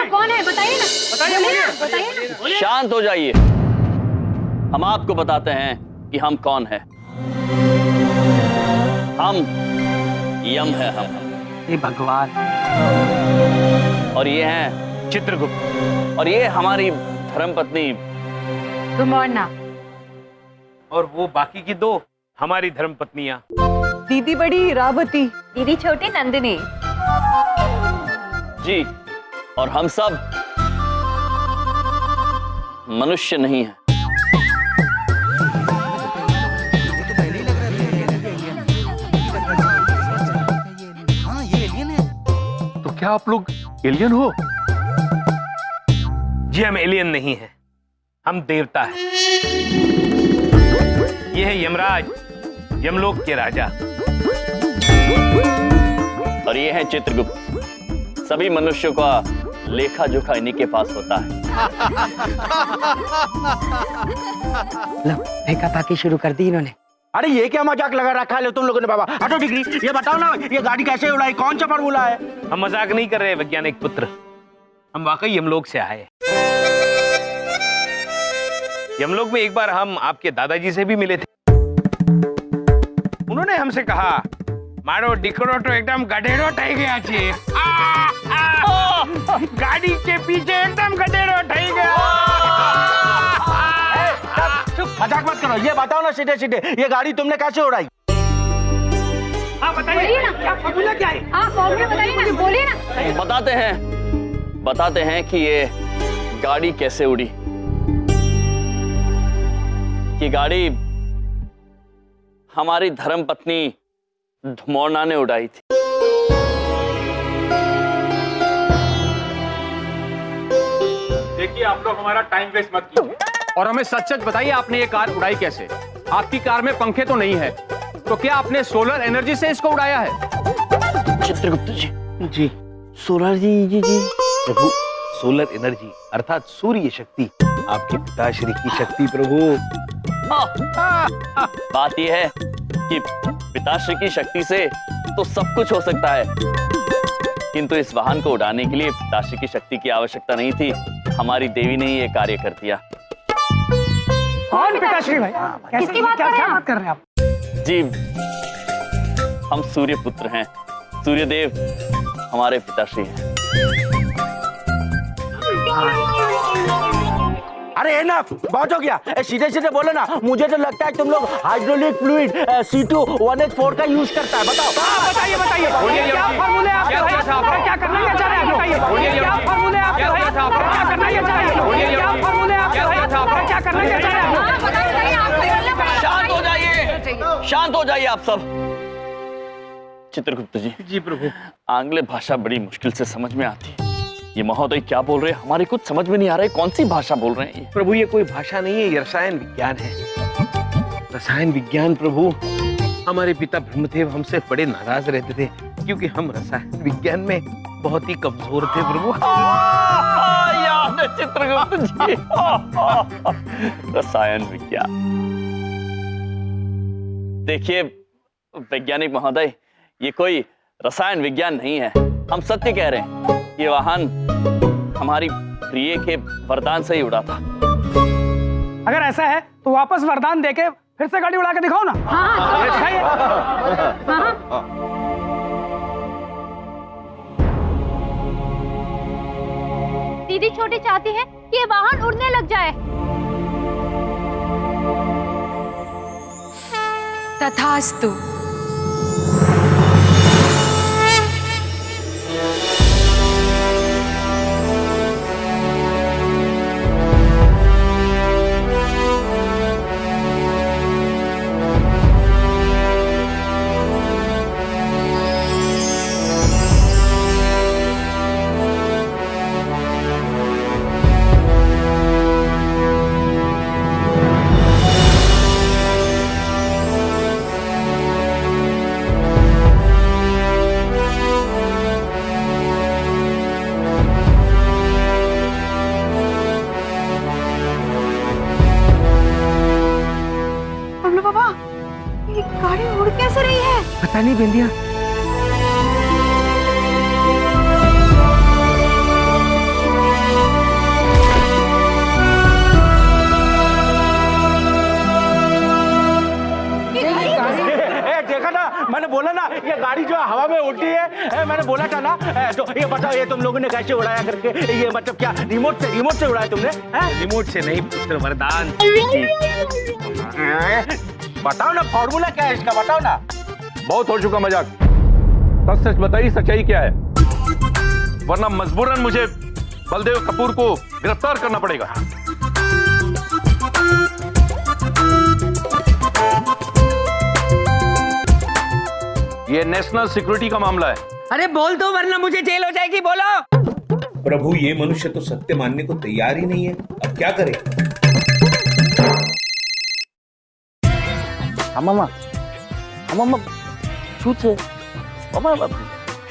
कौन है बताइए ना, बताइए ना। शांत हो जाइए, हम आपको बताते हैं कि हम कौन है। हम यम है हम। हे भगवान। और ये हैं चित्रगुप्त, और ये हमारी धर्मपत्नी धुमौना। और वो बाकी की दो हमारी धर्मपत्नियां, दीदी बड़ी हीरावती, दीदी छोटी नंदिनी। जी, और हम सब मनुष्य नहीं हैं। तो क्या आप लोग एलियन हो? जी हम एलियन नहीं हैं, हम देवता हैं। ये है यमराज, यमलोक के राजा। और ये हैं चित्रगुप्त, सभी मनुष्यों का लेखा जोखा इन्हीं के पास होता है। लो फेंका ताकि शुरू कर दी इन्होंने। अरे ये क्या मजाक लगा रखा है तुम लोगों ने बाबा? हटो डिग्री, ये बताओ ना ये गाड़ी कैसे उड़ाई, कौन सा फॉर्मूला है? हम मजाक नहीं कर रहे वैज्ञानिक पुत्र, हम वाकई यमलोक से आए। यमलोक में एक बार हम आपके दादाजी से भी मिले थे। उन्होंने हमसे कहा मारो डिकरो तो एकदम गधेड़ो ठई गया छे। गाड़ी के पीछे एकदम गधेड़ो ठई गया। मजाक मत करो, ये बताओ ना सीधे सीधे ये गाड़ी तुमने कैसे उड़ाई? हाँ बताइए ना, क्या फॉर्मूला क्या है? हाँ फॉर्मूला बताइए ना, बोलिए ना। बताते हैं कि ये गाड़ी कैसे उड़ी। ये गाड़ी हमारी धर्मपत्नी धुमौना ने उड़ाई थी। देखिए आप लोग हमारा टाइम वेस्ट मत कीजिए और हमें सच सच बताइए आपने ये कार उड़ाई कैसे? आपकी कार में पंखे तो नहीं है, तो क्या आपने सोलर एनर्जी से इसको उड़ाया है? चित्रगुप्त जी। जी सोलर जी। प्रभु सोलर एनर्जी अर्थात सूर्य शक्ति, आपके पिताश्री की शक्ति प्रभु। बात यह है कि पिताश्री की शक्ति से तो सब कुछ हो सकता है, किंतु इस वाहन को उड़ाने के लिए पिताश्री की शक्ति की आवश्यकता नहीं थी। हमारी देवी ने ही ये कार्य कर दिया। कौन पिताश्री भाई? किसकी बात कर रहे हैं आप? कर रहे हैं आप? जी, हम सूर्य पुत्र हैं, सूर्यदेव हमारे पिताश्री हैं। अरे है ना, बहुत हो गया, सीधे सीधे बोलो ना। मुझे तो लगता है तुम लोग हाइड्रोलिक फ्लूइड C2H4 का यूज करता है। बताओ बताइए क्या फॉर्मूले आपके भाई? क्या करना है चाह रहे हैं? बताइए क्या फॉर्मूले आपके भाई? क्या करना है चाह रहे हैं? क्या फॉर्मूले आपके भाई? क्या करना है चाह रहे हैं? शांत हो जाइए, शांत हो जाइए आप सब। चित्रगुप्त जी। जी प्रभु। आंग्ल भाषा बड़ी मुश्किल से समझ में आती है। ये महोदय क्या बोल रहे हैं हमारे कुछ समझ में नहीं आ रहा है। कौन सी भाषा बोल रहे हैं ये? प्रभु ये कोई भाषा नहीं है, ये रसायन विज्ञान है। रसायन विज्ञान प्रभु। हमारे पिता ब्रह्मदेव हमसे बड़े नाराज रहते थे क्योंकि हम रसायन विज्ञान में बहुत ही कमजोर थे प्रभु। याद है चित्रगुप्त जी। रसायन विज्ञान। देखिए वैज्ञानिक महोदय, ये कोई रसायन विज्ञान नहीं है, हम सत्य कह रहे हैं। ये वाहन हमारी प्रिय के वरदान से ही उड़ा था। अगर ऐसा है तो वापस वरदान देके फिर से गाड़ी उड़ा के दिखाओ ना। दीदी छोटी चाहती है कि ये वाहन उड़ने लग जाए। तथास्तु। गाड़ी उड़ कैसे रही है? पता नहीं बिंदिया। मैंने बोला था ना। तो ये बताओ, ये तुम लोगों ने कैसे उड़ाया करके? ये मतलब क्या रिमोट से उड़ाया तुमने? रिमोट से नहीं पुत्र, वरदान। बताओ ना, फॉर्मूला क्या है इसका, बताओ ना। बहुत हो चुका मजाक, सच सच बताइए, सच्चाई क्या है, वरना मजबूरन मुझे बलदेव कपूर को गिरफ्तार करना पड़ेगा। ये नेशनल सिक्योरिटी का मामला है। अरे बोल दो वरना मुझे जेल हो जाएगी, बोलो। प्रभु, ये मनुष्य तो सत्य मानने को तैयार ही नहीं है, अब क्या करें? मामा छूचे मामा,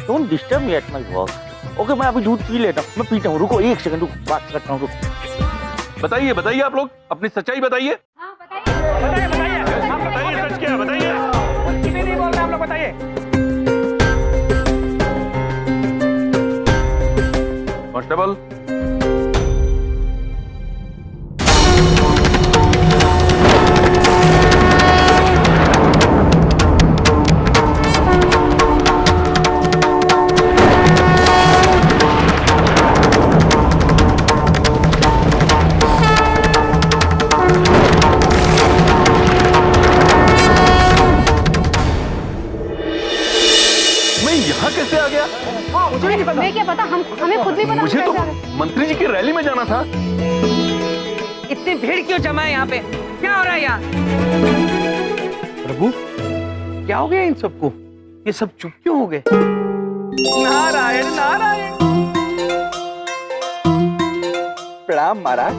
don't disturb me at my work. Okay, मैं अभी दूध पी लेता हूँ, मैं पीता हूँ, रुको 1 सेकंड, रुको बात करता हूँ, रुको। बताइए बताइए, आप लोग अपनी सच्चाई बताइए। हाँ बताइए। बताइए सच क्या है, बताइए। कुछ भी नहीं बोल रहे आप लोग, बताइए। कांस्टेबल, मैं यहाँ कैसे आ गया? हाँ, मुझे नहीं पता। मैं क्या पता, हमें खुद भी पता मुझे तो नहीं कैसे आ गए। मंत्री जी की रैली में जाना था। इतनी भीड़ क्यों जमा है यहाँ पे? क्या हो रहा है यहाँ? प्रभु, क्या हो गया इन सबको? ये सब चुप क्यों हो गए? नारायण नारायण। प्रणाम महाराज।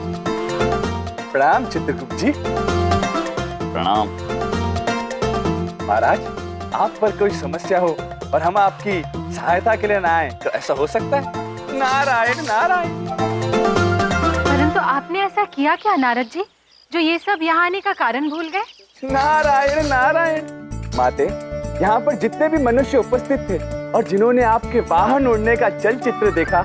प्रणाम चित्रगुप्त जी। प्रणाम। महाराज, आप पर कोई समस्या हो और हम आपकी सहायता के लिए ना आए तो ऐसा हो सकता है? नारायण नारायण। परंतु आपने ऐसा किया क्या नारद जी, जो ये सब यहाँ आने का कारण भूल गए? नारायण नारायण। माते, यहाँ पर जितने भी मनुष्य उपस्थित थे और जिन्होंने आपके वाहन उड़ने का चलचित्र देखा,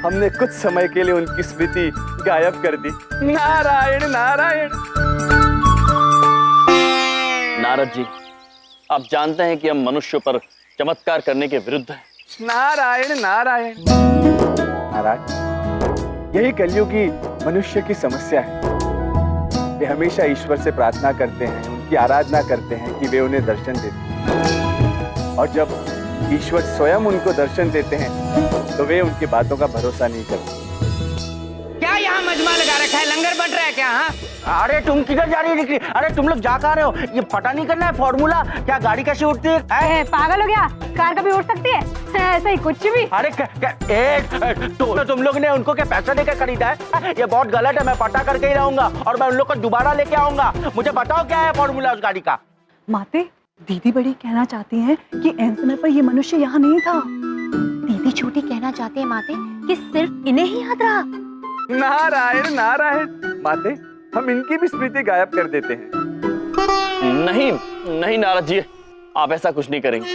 हमने कुछ समय के लिए उनकी स्मृति गायब कर दी। नारायण नारायण। नारद जी, आप जानते हैं कि हम मनुष्यों पर चमत्कार करने के विरुद्ध हैं। नारायण नारायण। महाराज, यही कलयुगी मनुष्य की समस्या है। वे हमेशा ईश्वर से प्रार्थना करते हैं, उनकी आराधना करते हैं कि वे उन्हें दर्शन देते हैं, और जब ईश्वर स्वयं उनको दर्शन देते हैं तो वे उनकी बातों का भरोसा नहीं करते। क्या यहाँ मजमा लगा रखा है? लंगर बट रहा है क्या? हाँ, अरे तुम किधर जा रही निकली? अरे तुम लोग जा कहाँ रहे हो? ये पता नहीं करना है फॉर्मूला, क्या गाड़ी कैसे उड़ती है? पागल हो गया? कार कभी उड़ सकती है? ऐसा ही कुछ भी। अरे तो तुम लोग ने उनको क्या पैसा देकर खरीदा है? ये बहुत गलत है, मैं पता करके ही रहूंगा और मैं उन लोग को दोबारा लेके आऊंगा। मुझे बताओ क्या है फॉर्मूला उस गाड़ी का। माते, दीदी बड़ी कहना चाहती हैं कि ऐन समय पर ये मनुष्य यहाँ नहीं था। दीदी छोटी कहना चाहते हैं माते कि सिर्फ इन्हें ही याद रहा। नारायण नारायण। माते, हम इनकी भी स्मृति गायब कर देते हैं। नहीं नहीं नारद जी, आप ऐसा कुछ नहीं करेंगे।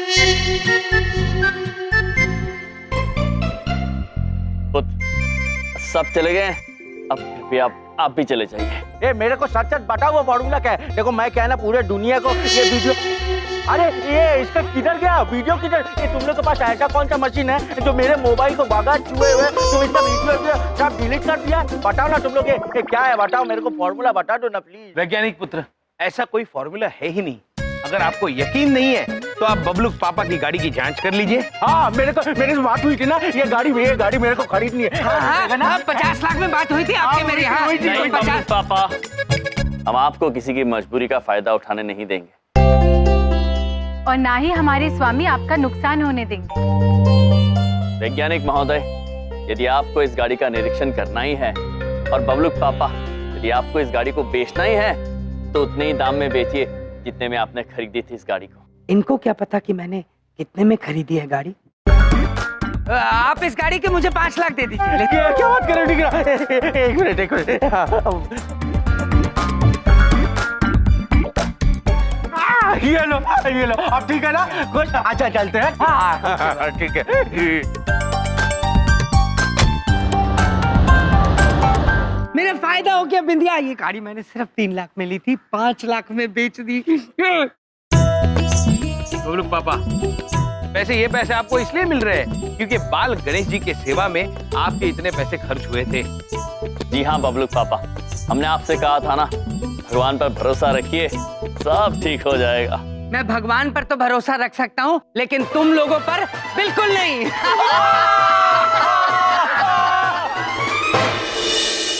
पुत्र, सब चले गए, अब कृपया आप भी चले जाइए। ये मेरे को सच सच बताओ वो फॉर्मूला क्या है? देखो मैं क्या है ना, पूरे दुनिया को ये वीडियो, अरे ये इसका किधर गया वीडियो, किधर? ये तुम लोग के पास ऐसा कौन सा मशीन है जो मेरे मोबाइल को बगैर छुए हुए तुम इसका वीडियो सब डिलीट कर दिया? बताओ ना तुम लोग, ये क्या है? बताओ मेरे को, फॉर्मूला बता दो ना प्लीज। वैज्ञानिक पुत्र, ऐसा कोई फॉर्मूला है ही नहीं। अगर आपको यकीन नहीं है तो आप बबलू पापा की गाड़ी की जांच कर लीजिए। हाँ, मेरे से बात हुई थी ना, ये गाड़ी मेरे को खरीदनी है। हाँ, 50 लाख में बात हुई थी आपके मेरे यहाँ। नहीं बबलू पापा, हम आपको किसी की मजबूरी का फायदा उठाने नहीं देंगे, और ना ही हमारे स्वामी आपका नुकसान होने देंगे। वैज्ञानिक महोदय, यदि आपको इस गाड़ी का निरीक्षण करना ही है, और बबलू पापा, यदि आपको इस गाड़ी को बेचना ही है, तो उतने ही दाम में बेचिए जितने में आपने खरीदी थी इस गाड़ी को। इनको क्या पता कि मैंने कितने में खरीदी है गाड़ी? आप इस गाड़ी के मुझे 5 लाख दे दीजिए। क्या बात कर रहे हो? एक मिनट ये लो अब ठीक है ना? कुछ अच्छा चलते हैं। हाँ ठीक है। मेरा फायदा हो गया बिंदिया। ये गाड़ी मैंने सिर्फ 3 लाख में ली थी, 5 लाख में बेच दी। बबलू पापा, वैसे ये पैसे आपको इसलिए मिल रहे हैं क्योंकि बाल गणेश जी के सेवा में आपके इतने पैसे खर्च हुए थे। जी हाँ बबलू पापा, हमने आपसे कहा था ना, भगवान पर भरोसा रखिए, सब ठीक हो जाएगा। मैं भगवान पर तो भरोसा रख सकता हूँ, लेकिन तुम लोगों पर बिल्कुल नहीं।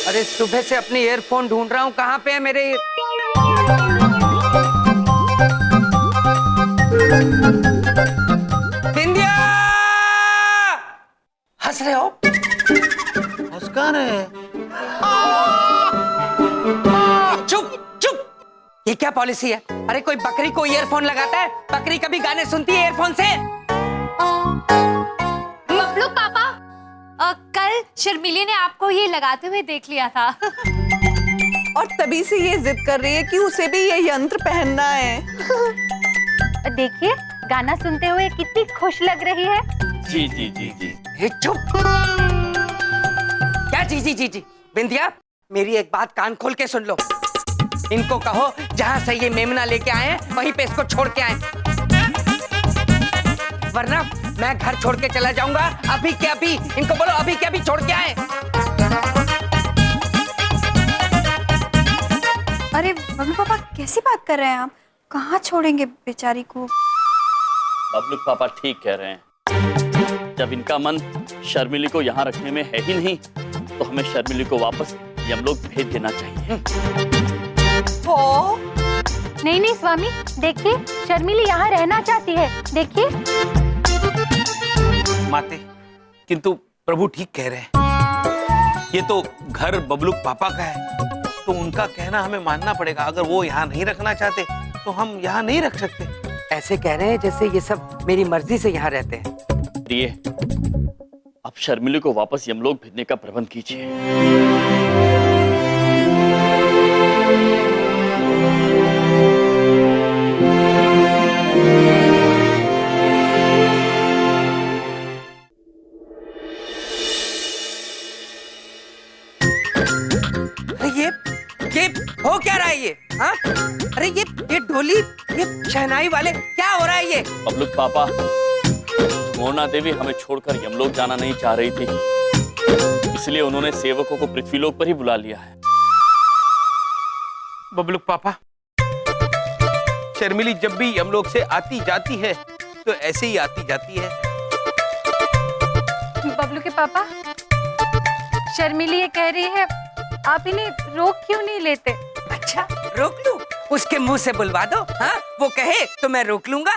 अरे सुबह से अपनी ईयरफोन ढूंढ रहा हूँ, कहाँ पे है मेरे? बिंदिया! हंस रहे हो? मुस्कान है। चुप चुप, ये क्या पॉलिसी है? अरे कोई बकरी को ईयरफोन लगाता है? बकरी कभी गाने सुनती है ईयरफोन से? बबलू पापा, कल शर्मिली ने आपको ये लगाते हुए देख लिया था। और तभी से ये जिद कर रही है कि उसे भी ये यंत्र पहनना है। देखिए, गाना सुनते हुए कितनी खुश लग रही है। जी जी जी जी। हे चुप! क्या जी जी जी जी? बिंदिया, मेरी एक बात कान खोल के सुन लो। इनको कहो जहां से ये मेमना लेके आए हैं वहीं पे इसको छोड़ के आए, वरना मैं घर छोड़ के चला जाऊंगा अभी के अभी। इनको बोलो अभी के अभी छोड़ के आए। अरे बबलू पापा, कैसी बात कर रहे हैं आप? कहाँ छोड़ेंगे बेचारी को? बबलू पापा ठीक कह रहे हैं, जब इनका मन शर्मिली को यहाँ रखने में है ही नहीं, तो हमें शर्मिली को वापस यमलोक भेज देना चाहिए। नहीं नहीं स्वामी, देखिए शर्मिली यहाँ रहना चाहती है, देखिए। माते, किंतु प्रभु ठीक कह रहे हैं, ये तो घर बबलू पापा का है, तो उनका कहना हमें मानना पड़ेगा। अगर वो यहाँ नहीं रखना चाहते तो हम यहाँ नहीं रख सकते। ऐसे कह रहे हैं जैसे ये सब मेरी मर्जी से यहाँ रहते हैं। प्रिय, अब शर्मिली को वापस यमलोक भेजने का प्रबंध कीजिए। ये हो क्या रहा है ये? हाँ? अरे ये ढोली, ये शहनाई वाले, क्या हो रहा है ये? बबलू पापा, मोना देवी हमें छोड़कर यमलोक जाना नहीं चाह रही थी, इसलिए उन्होंने सेवकों को पृथ्वीलोक पर ही बुला लिया है। बबलू पापा, शर्मिली जब भी यमलोक से आती जाती है तो ऐसे ही आती जाती है। बबलू के पापा, शर्मिली ये कह रही है, आप इन्हें रोक क्यों नहीं लेते? अच्छा, रोक लूं? उसके मुंह से बुलवा दो। हाँ, वो कहे तो मैं रोक लूंगा।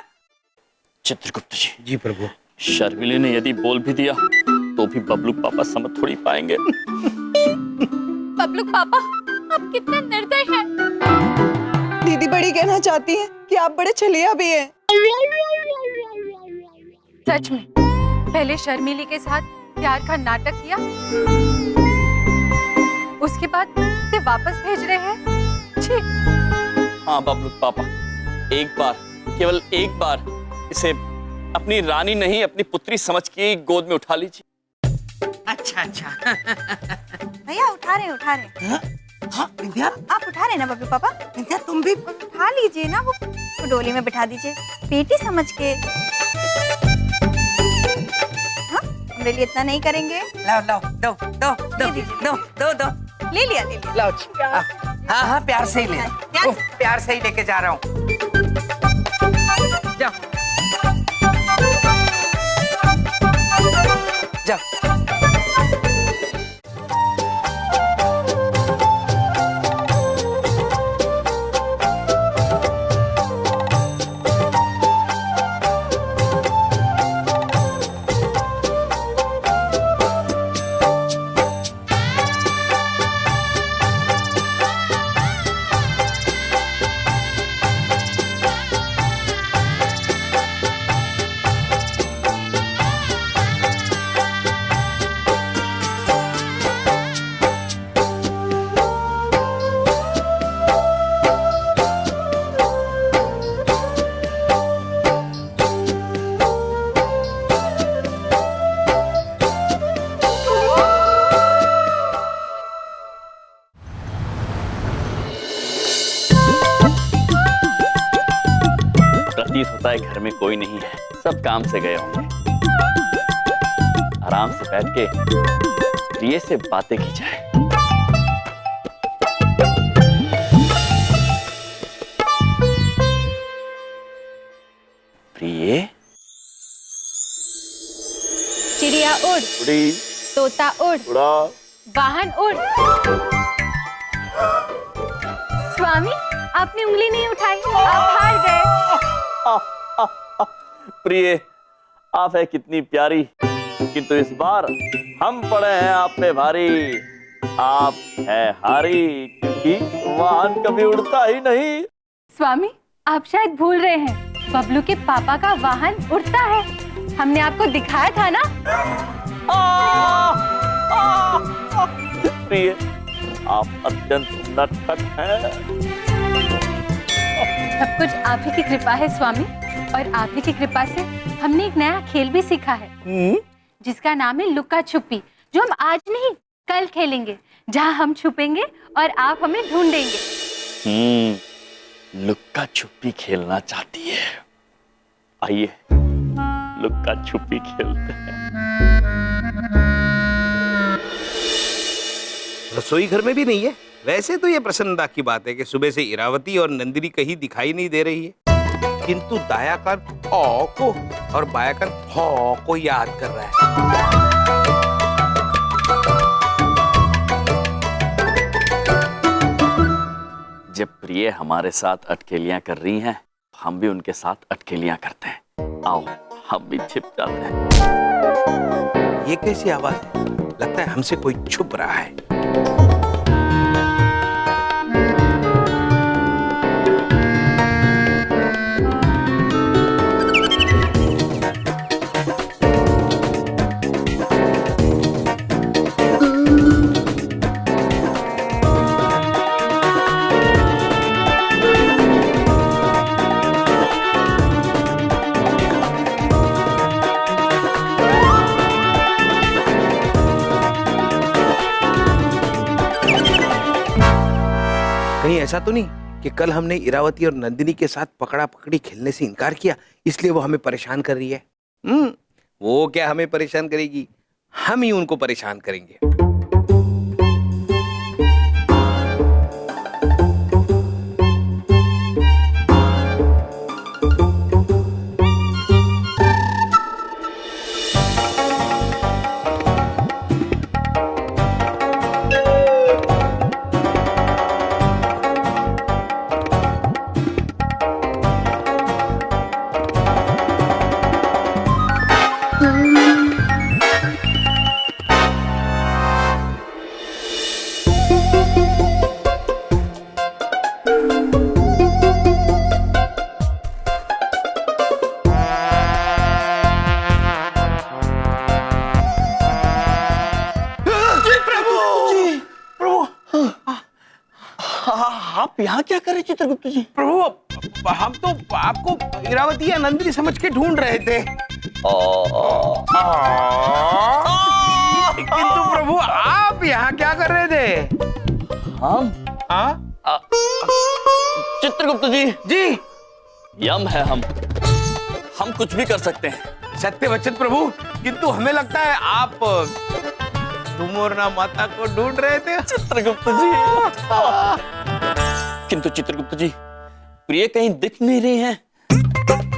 चित्रगुप्त जी। जी प्रभु। शर्मिली ने यदि बोल भी दिया तो भी बबलू पापा समझ थोड़ी पाएंगे। बबलू पापा, आप कितने निर्दयी हैं। दीदी बड़ी कहना चाहती है कि आप बड़े छलिया भी हैं। सच में, पहले शर्मिली के साथ प्यार का नाटक किया, उसके बाद इसे वापस भेज रहे हैं। छी। हाँ बबलू पापा, एक बार, केवल एक बार इसे अपनी रानी नहीं अपनी पुत्री समझ के गोद में उठा लीजिए। अच्छा अच्छा। भैया उठा रहे हैं। हाँ बिंदिया, आप उठा रहे हैं ना बबलू पापा? बिंदिया तुम भी उठा लीजिए ना, वो डोली में बिठा दीजिए, बेटी समझ के। हाँ, मेरे लिए इतना नहीं करेंगे? लाओ लाओ, दो दो दो दो दो दो। ले लिया। लाओ। हाँ हाँ, प्यार से ही ले। प्यार से ही लेके जा रहा हूँ। जाओ जाओ। लगता है घर में कोई नहीं है, सब काम से गए होंगे। आराम से बैठ के प्रिय से बातें की जाए। प्रिय, चिड़िया उड़, उड़ी, तोता उड़, उड़ा, वाहन उड़। स्वामी, आपने उंगली नहीं उठाई, आप हार गए। प्रिय, आप है कितनी प्यारी, किंतु इस बार हम पड़े हैं आप पे भारी। आप है हारी, क्योंकि वाहन कभी उड़ता ही नहीं। स्वामी, आप शायद भूल रहे हैं, बबलू के पापा का वाहन उड़ता है। हमने आपको दिखाया था ना। प्रिय, आप अत्यंत नटखट हैं। सब कुछ आप ही की कृपा है स्वामी, और आप ही की कृपा से हमने एक नया खेल भी सीखा है, जिसका नाम है लुका छुपी, जो हम आज नहीं कल खेलेंगे, जहां हम छुपेंगे और आप हमें ढूंढेंगे। लुक्का छुपी खेलना चाहती है? आइए लुक्का छुपी खेलते हैं। रसोई घर में भी नहीं है। वैसे तो ये प्रसन्नता की बात है कि सुबह से इरावती और नंदिनी कहीं दिखाई नहीं दे रही है, किंतु दाया कान ओ को और बाया कान हो को याद कर रहा है। जब प्रिय हमारे साथ अटकेलियां कर रही हैं, हम भी उनके साथ अटकेलियां करते हैं। आओ हम भी छिप जाते हैं। ये कैसी आवाज है? लगता है हमसे कोई छुप रहा है। कहीं ऐसा तो नहीं कि कल हमने इरावती और नंदिनी के साथ पकड़ा पकड़ी खेलने से इनकार किया, इसलिए वो हमें परेशान कर रही है? वो क्या हमें परेशान करेगी, हम ही उनको परेशान करेंगे। आप यहाँ क्या कर रहे चित्रगुप्त जी? प्रभु, हम तो आपको इरावती या नंदिनी समझ के ढूंढ रहे थे। किंतु प्रभु, आप यहाँ क्या कर रहे थे? हम? चित्रगुप्त जी, जी यम है हम कुछ भी कर सकते हैं। सत्य वचन प्रभु, किंतु हमें लगता है आप डुमोरना माता को ढूंढ रहे थे। चित्रगुप्त जी, किंतु चित्रगुप्त जी, प्रिय कहीं दिख नहीं रही हैं।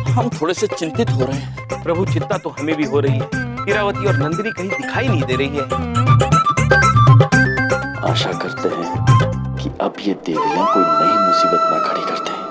हम थोड़े से चिंतित हो रहे हैं। प्रभु, चिंता तो हमें भी हो रही है। इरावती और नंदिनी कहीं दिखाई नहीं दे रही है। आशा करते हैं कि अब ये देवियां कोई नई मुसीबत ना खड़ी करते हैं।